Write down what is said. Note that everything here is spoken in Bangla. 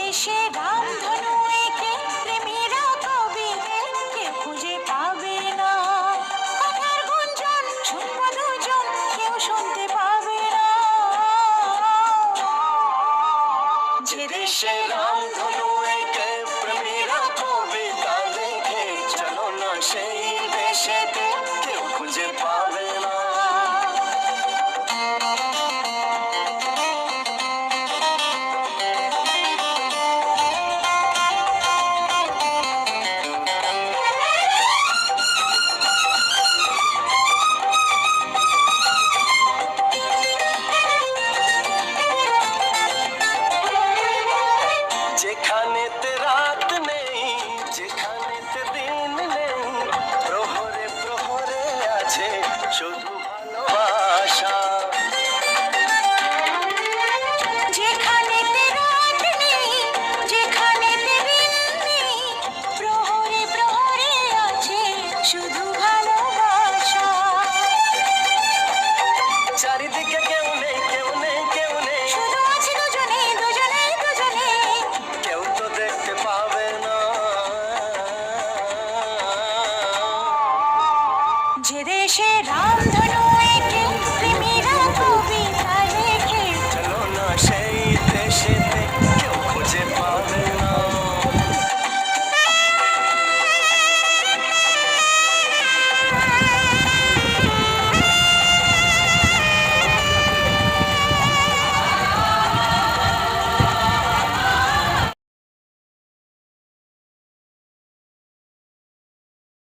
দেশে রামধনু এঁকে প্রেমীরা কবিদের কেউ খুঁজে পাবে না। কথার গুঞ্জন শুনবো দুজন, কেউ শুনতে পাবে না। যে দেশে রামধনু এঁকে প্রেমীরা কবিতা লেখে, চলো না সেই দেশেতে, কেউ খুঁজে পাবে না। যেখানেতে